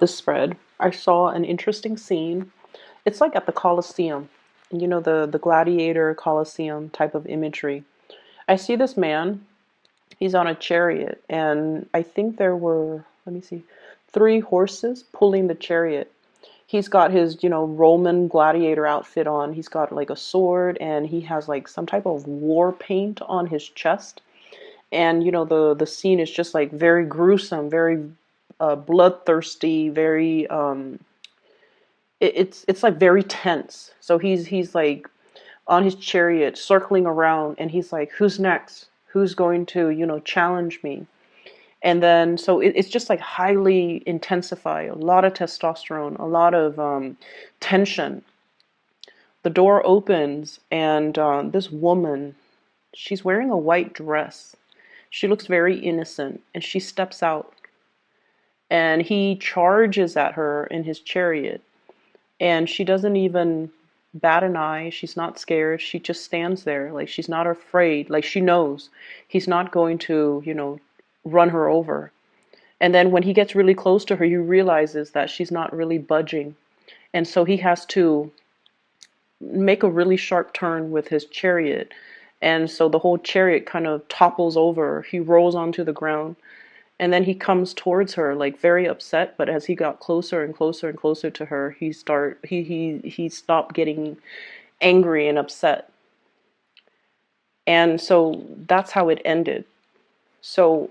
this spread, I saw an interesting scene. It's like at the Colosseum, you know, the gladiator Colosseum type of imagery. I see this man, he's on a chariot, and I think there were, let me see, three horses pulling the chariot. He's got his, Roman gladiator outfit on. He's got like a sword, and he has like some type of war paint on his chest. And the scene is just like very gruesome, very bloodthirsty, very it's like very tense. So he's like on his chariot circling around, and he's like, who's next, who's going to challenge me? And then so it's just like highly intensified, a lot of testosterone, a lot of tension. The door opens, and this woman, she's wearing a white dress. She looks very innocent, and she steps out, and he charges at her in his chariot, and she doesn't even bat an eye. She's not scared. She just stands there, like she's not afraid. Like she knows he's not going to, run her over. And then when he gets really close to her, he realizes that she's not really budging. And so he has to make a really sharp turn with his chariot. And so the whole chariot kind of topples over. He rolls onto the ground. And then he comes towards her, like very upset. But as he got closer and closer and closer to her, he stopped getting angry and upset. And so that's how it ended. So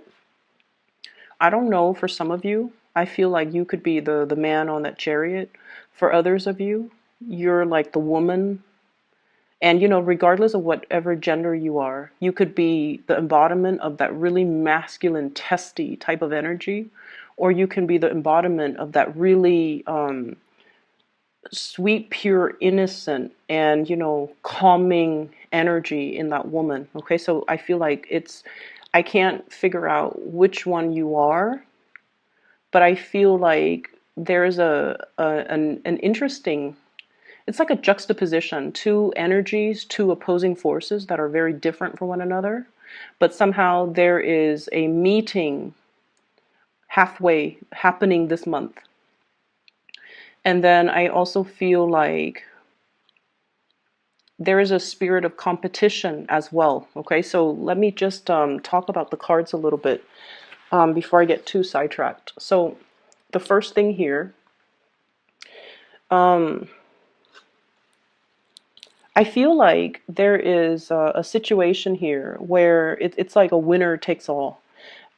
I don't know, for some of you, I feel like you could be the man on that chariot. For others of you, you're like the woman. And regardless of whatever gender you are, you could be the embodiment of that really masculine, testy type of energy, or you can be the embodiment of that really sweet, pure, innocent, and calming energy in that woman. Okay, so I feel like I can't figure out which one you are, but I feel like there's an interesting, it's like a juxtaposition, two energies, two opposing forces that are very different from one another, but somehow there is a meeting halfway happening this month. And then I also feel like there is a spirit of competition as well. Okay, so let me just talk about the cards a little bit before I get too sidetracked. So the first thing here, I feel like there is a situation here where it's like a winner takes all.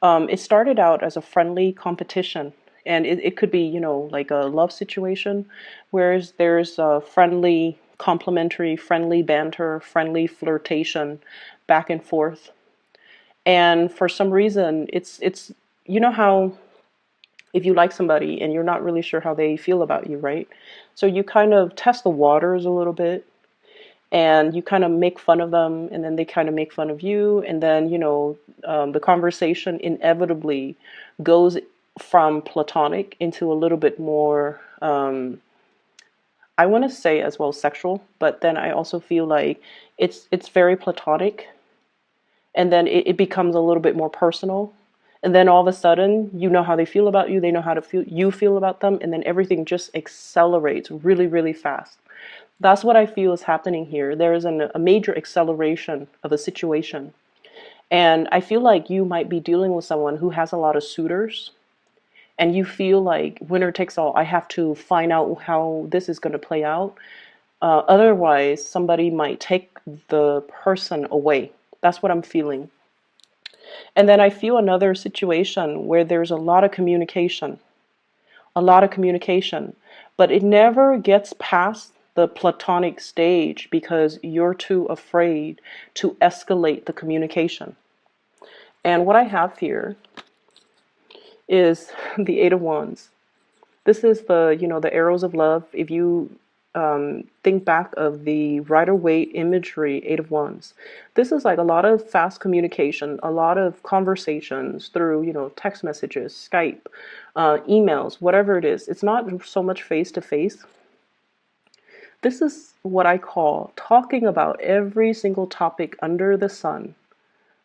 It started out as a friendly competition, and it could be, like a love situation, whereas there's a friendly, complimentary, friendly banter, friendly flirtation back and forth. And for some reason, it's how if you like somebody and you're not really sure how they feel about you, right? So you kind of test the waters a little bit, and you kind of make fun of them, and then they kind of make fun of you, and then the conversation inevitably goes from platonic into a little bit more I want to say as well sexual, but then I also feel like it's very platonic, and then it becomes a little bit more personal, and then all of a sudden you know how they feel about you, they know how to feel you feel about them, and then everything just accelerates really, really fast. That's what I feel is happening here. There is a major acceleration of a situation. And I feel like you might be dealing with someone who has a lot of suitors, and you feel like winner takes all. I have to find out how this is going to play out. Otherwise, somebody might take the person away. That's what I'm feeling. And then I feel another situation where there's a lot of communication, but it never gets past the platonic stage because you're too afraid to escalate the communication. And what I have here is the Eight of Wands. This is the arrows of love. If you think back of the Rider-Waite imagery, Eight of Wands, this is like a lot of fast communication, a lot of conversations through, text messages, Skype, emails, whatever it is. It's not so much face to face. This is what I call talking about every single topic under the sun.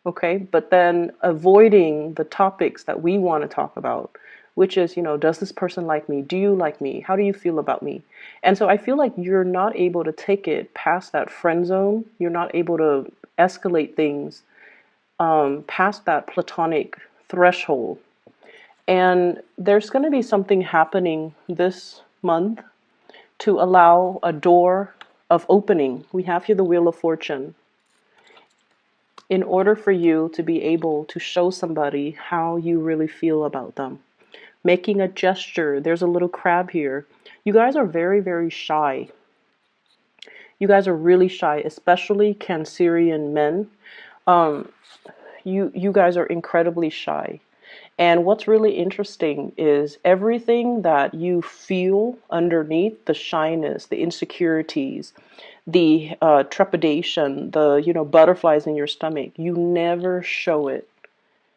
Okay, but then avoiding the topics that we want to talk about, which is, does this person like me? Do you like me? How do you feel about me? And so I feel like you're not able to take it past that friend zone. You're not able to escalate things past that platonic threshold. And there's going to be something happening this month to allow a door of opening. We have here the Wheel of Fortune. In order for you to be able to show somebody how you really feel about them. Making a gesture. There's a little crab here. You guys are very, very shy. You guys are really shy, especially Cancerian men. You guys are incredibly shy. And what's really interesting is everything that you feel underneath the shyness, the insecurities, the trepidation, the butterflies in your stomach, you never show it.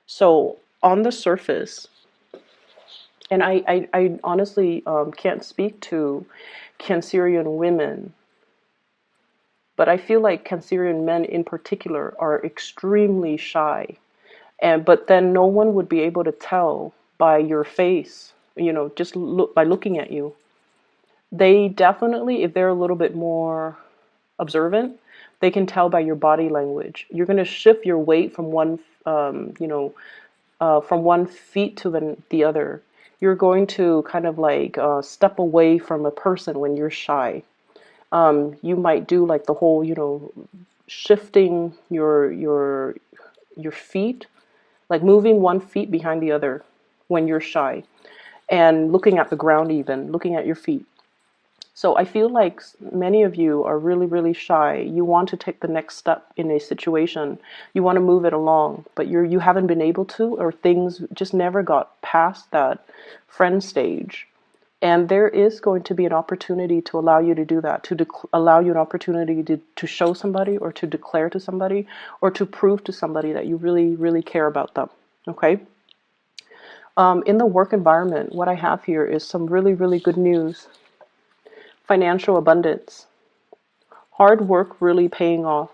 So on the surface, and I honestly can't speak to Cancerian women, but I feel like Cancerian men in particular are extremely shy. But then no one would be able to tell by your face, just by looking at you. They definitely, if they're a little bit more observant, they can tell by your body language. You're going to shift your weight from from one feet to the other. You're going to kind of like step away from a person when you're shy. You might do like the whole, shifting your feet, like moving one feet behind the other when you're shy, and looking at the ground, even looking at your feet. So I feel like many of you are really, really shy. You want to take the next step in a situation. You want to move it along, but you haven't been able to, or things just never got past that friend stage. And there is going to be an opportunity to allow you to do that, to allow you an opportunity to show somebody, or to declare to somebody, or to prove to somebody that you really, really care about them. Okay? In the work environment, what I have here is some really, really good news. Financial abundance. Hard work really paying off.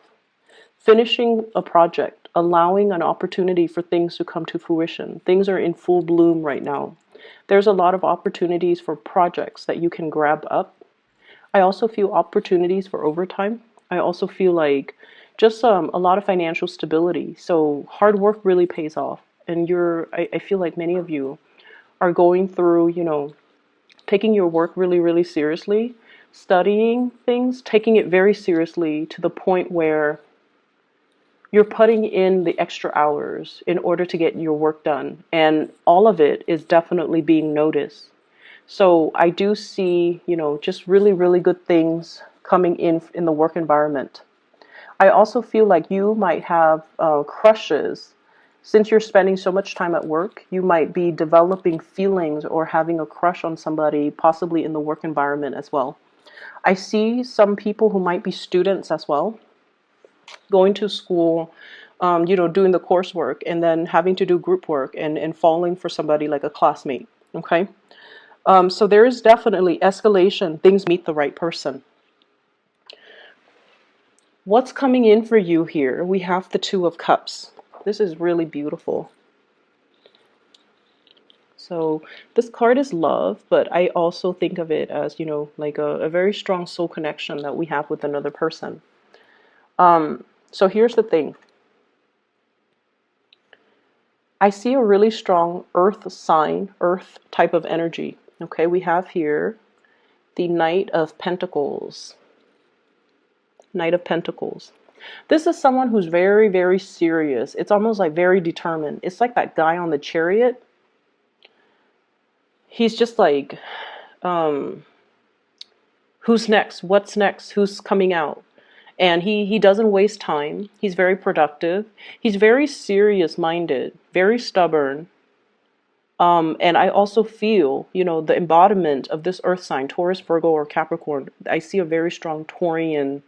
Finishing a project, allowing an opportunity for things to come to fruition. Things are in full bloom right now. There's a lot of opportunities for projects that you can grab up. I also feel opportunities for overtime. I also feel like just a lot of financial stability. So hard work really pays off. And I feel like many of you are going through, taking your work really, really seriously, studying things, taking it very seriously to the point where you're putting in the extra hours in order to get your work done. And all of it is definitely being noticed. So I do see, just really, really good things coming in the work environment. I also feel like you might have crushes. Since you're spending so much time at work, you might be developing feelings or having a crush on somebody, possibly in the work environment as well. I see some people who might be students as well, going to school, doing the coursework, and then having to do group work and falling for somebody like a classmate. Okay? So there is definitely escalation. Things meet the right person. What's coming in for you here? We have the Two of Cups. This is really beautiful. So this card is love, but I also think of it as, like a very strong soul connection that we have with another person. So here's the thing. I see a really strong earth sign, earth type of energy. Okay, we have here the Knight of Pentacles. Knight of Pentacles. This is someone who's very, very serious. It's almost like very determined. It's like that guy on the chariot. He's just like, who's next? What's next? Who's coming out? And he doesn't waste time. He's very productive. He's very serious-minded, very stubborn. And I also feel, the embodiment of this earth sign, Taurus, Virgo, or Capricorn. I see a very strong Taurian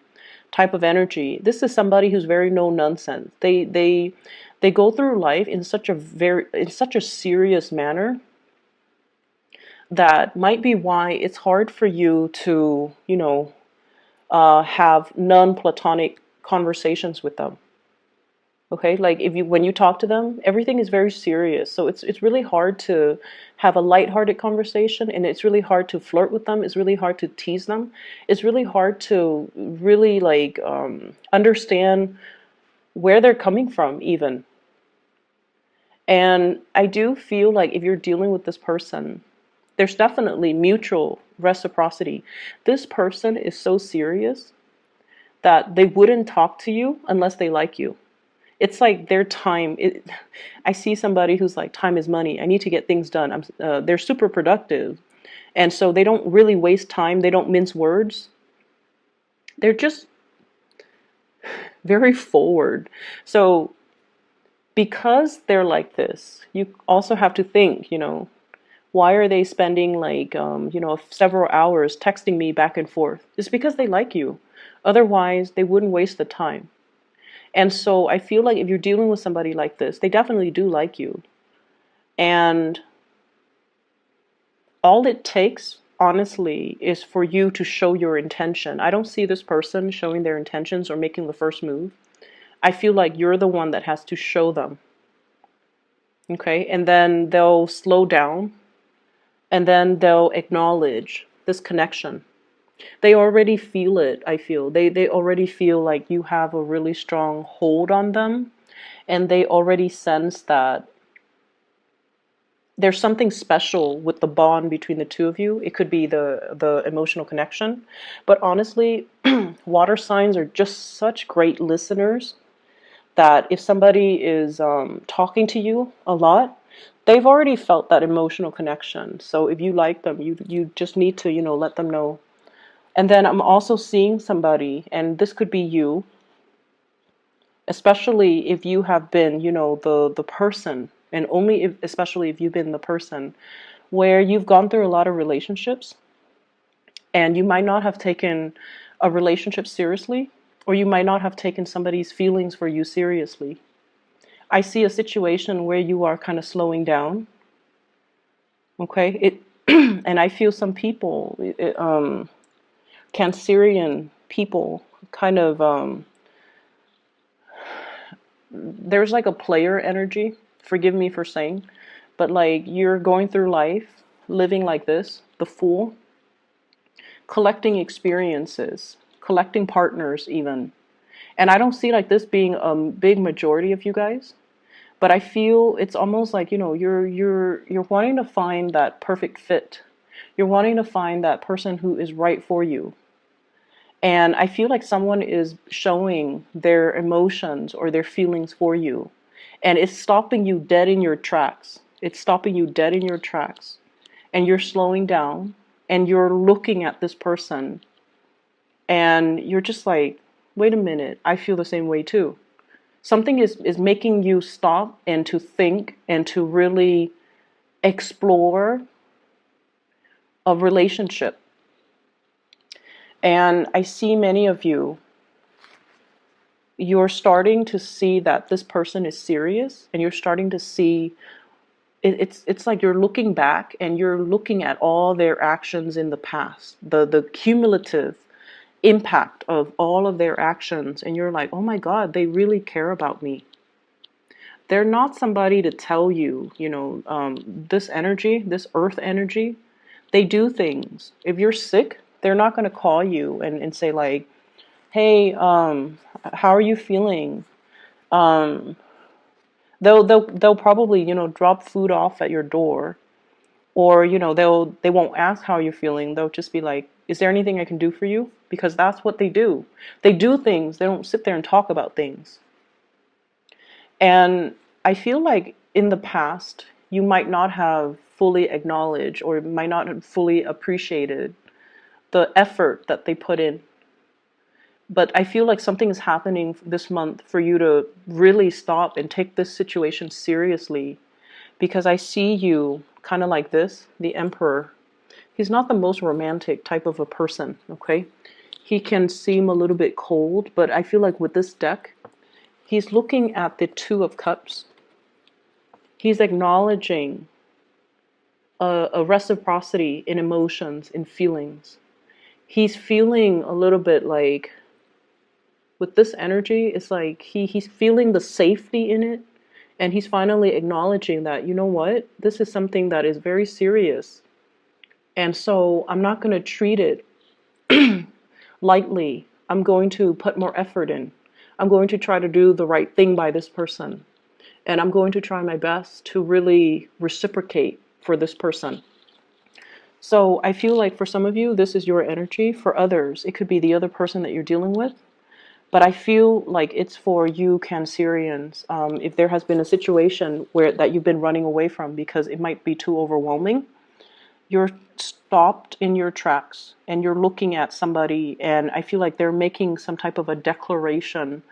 type of energy. This is somebody who's very no nonsense. They go through life in such a serious manner that might be why it's hard for you to, have non-platonic conversations with them. Okay, like if you when you talk to them, everything is very serious. So it's really hard to have a lighthearted conversation, and it's really hard to flirt with them. It's really hard to tease them. It's really hard to really like understand where they're coming from even. And I do feel like if you're dealing with this person, there's definitely mutual reciprocity. This person is so serious that they wouldn't talk to you unless they like you. It's like their time. I see somebody who's like, time is money. I need to get things done. They're super productive. And so they don't really waste time. They don't mince words. They're just very forward. So because they're like this, you also have to think, why are they spending like, several hours texting me back and forth? It's because they like you. Otherwise, they wouldn't waste the time. And so I feel like if you're dealing with somebody like this, they definitely do like you. And all it takes, honestly, is for you to show your intention. I don't see this person showing their intentions or making the first move. I feel like you're the one that has to show them. Okay? And then they'll slow down and then they'll acknowledge this connection. They already feel it, I feel. They already feel like you have a really strong hold on them, and they already sense that there's something special with the bond between the two of you. It could be the emotional connection, but honestly, water signs are just such great listeners that if somebody is talking to you a lot, they've already felt that emotional connection. So if you like them, you just need to let them know. And then I'm also seeing somebody, and this could be you, especially if you have been, the person, and only if, especially if you've been the person where you've gone through a lot of relationships and you might not have taken a relationship seriously, or you might not have taken somebody's feelings for you seriously. I see a situation where you are kind of slowing down. Okay, and I feel some people, Cancerian people, kind of there's like a player energy. Forgive me for saying, but like you're going through life living like this, the fool, collecting experiences, collecting partners even. And I don't see like this being a big majority of you guys, but I feel it's almost like, you're wanting to find that perfect fit. You're wanting to find that person who is right for you. And I feel like someone is showing their emotions or their feelings for you. And it's stopping you dead in your tracks. It's stopping you dead in your tracks. And you're slowing down and you're looking at this person and you're just like, wait a minute, I feel the same way too. Something is making you stop and to think and to really explore a relationship. And I see many of you, you're starting to see that this person is serious, and you're starting to see it's like you're looking back and you're looking at all their actions in the past, the cumulative impact of all of their actions, and you're like, oh my God, they really care about me. They're not somebody to tell you, this energy, this earth energy, they do things. If you're sick, they're not going to call you and say like, hey, how are you feeling? Um, they'll probably, drop food off at your door, or, they won't ask how you're feeling. They'll just be like, is there anything I can do for you? Because that's what they do. They do things. They don't sit there and talk about things. And I feel like in the past, you might not have fully acknowledged or might not have fully appreciated the effort that they put in. But I feel like something is happening this month for you to really stop and take this situation seriously. Because I see you kind of like this, the Emperor. He's not the most romantic type of a person, okay? He can seem a little bit cold, but I feel like with this deck, he's looking at the Two of Cups. He's acknowledging a reciprocity in emotions, in feelings. He's feeling a little bit like with this energy, it's like he's feeling the safety in it, and he's finally acknowledging that, you know what, this is something that is very serious. And so I'm not going to treat it lightly. I'm going to put more effort in. I'm going to try to do the right thing by this person. And I'm going to try my best to really reciprocate for this person. So I feel like for some of you, this is your energy. For others, it could be the other person that you're dealing with. But I feel like it's for you Cancerians. If there has been a situation where that you've been running away from because it might be too overwhelming, you're stopped in your tracks and you're looking at somebody, and I feel like they're making some type of a declaration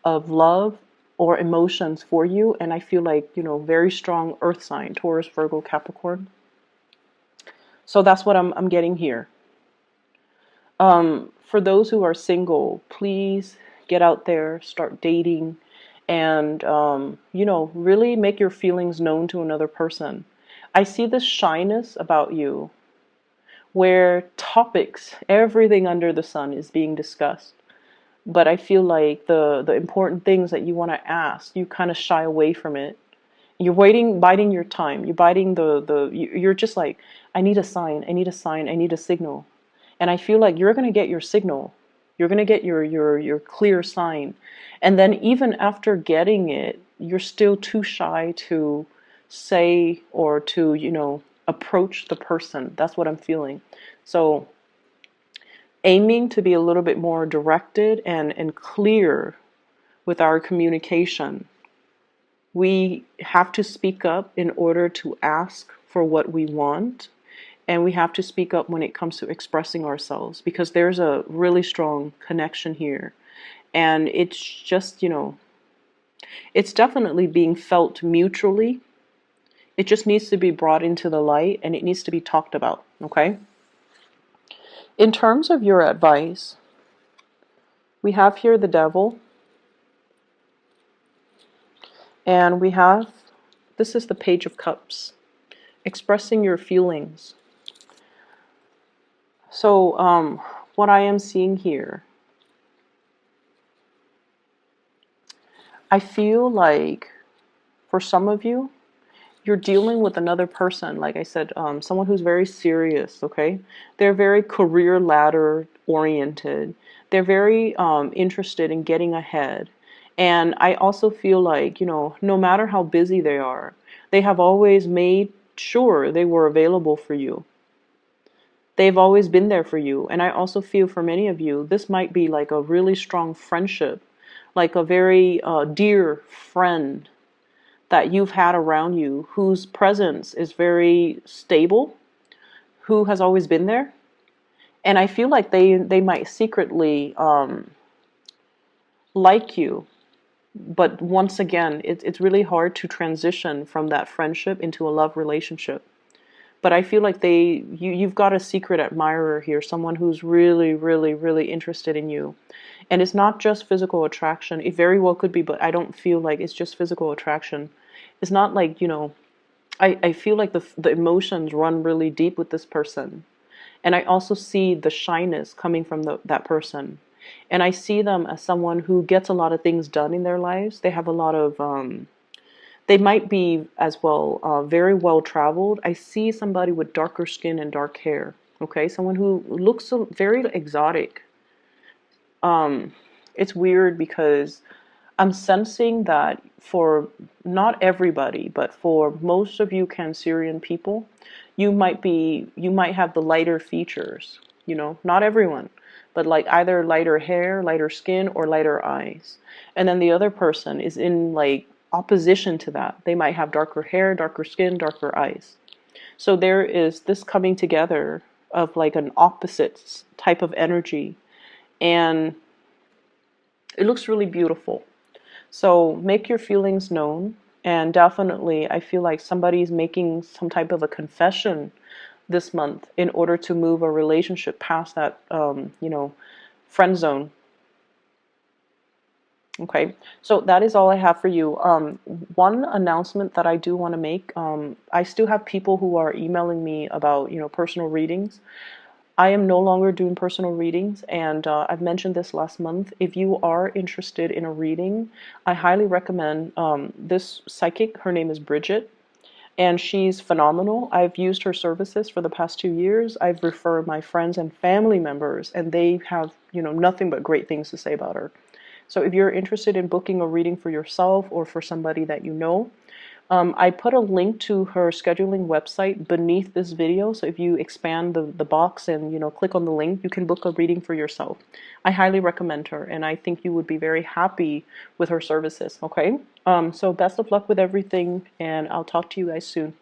of love or emotions for you. And I feel like, very strong earth sign, Taurus, Virgo, Capricorn. So that's what I'm getting here. For those who are single, please get out there, start dating, and, really make your feelings known to another person. I see this shyness about you where topics, everything under the sun is being discussed. But I feel like the important things that you want to ask, you kind of shy away from it. You're waiting, biding your time. You're biding you're just like, I need a sign, I need a sign, I need a signal. And I feel like you're going to get your signal. You're going to get your clear sign. And then even after getting it, you're still too shy to say or to, approach the person. That's what I'm feeling. So aiming to be a little bit more directed and clear with our communication. We have to speak up in order to ask for what we want. And we have to speak up when it comes to expressing ourselves, because there's a really strong connection here. And it's just, it's definitely being felt mutually. It just needs to be brought into the light, and it needs to be talked about, okay? In terms of your advice, we have here the Devil. And we have, this is the Page of Cups, expressing your feelings. So what I am seeing here, I feel like for some of you, you're dealing with another person, like I said, someone who's very serious, okay? They're very career ladder oriented. They're very interested in getting ahead. And I also feel like, no matter how busy they have always made sure they were available for you. They've always been there for you. And I also feel for many of you, this might be like a really strong friendship, like a very dear friend that you've had around you, whose presence is very stable, who has always been there. And I feel like they might secretly like you. But once again, it's really hard to transition from that friendship into a love relationship. But I feel like you've got a secret admirer here, someone who's really, really, really interested in you. And it's not just physical attraction. It very well could be, but I don't feel like it's just physical attraction. It's not like, I feel like the emotions run really deep with this person. And I also see the shyness coming from that person. And I see them as someone who gets a lot of things done in their lives. They have a lot of, they might be as well very well traveled. I see somebody with darker skin and dark hair. Okay, someone who looks very exotic. It's weird because I'm sensing that for not everybody, but for most of you Cancerian people, you might have the lighter features, not everyone, but like either lighter hair, lighter skin, or lighter eyes. And then the other person is in like opposition to that. They might have darker hair, darker skin, darker eyes. So there is this coming together of like an opposite type of energy, and it looks really beautiful. So make your feelings known, and definitely I feel like somebody's making some type of a confession this month in order to move a relationship past that, friend zone. Okay, so that is all I have for you. One announcement that I do want to make, I still have people who are emailing me about, personal readings. I am no longer doing personal readings, and I've mentioned this last month. If you are interested in a reading, I highly recommend this psychic. Her name is Bridget, and she's phenomenal. I've used her services for the past 2 years. I've referred my friends and family members, and they have, nothing but great things to say about her. So if you're interested in booking a reading for yourself or for somebody that you know, I put a link to her scheduling website beneath this video. So if you expand the box and click on the link, you can book a reading for yourself. I highly recommend her, and I think you would be very happy with her services. Okay, so best of luck with everything, and I'll talk to you guys soon.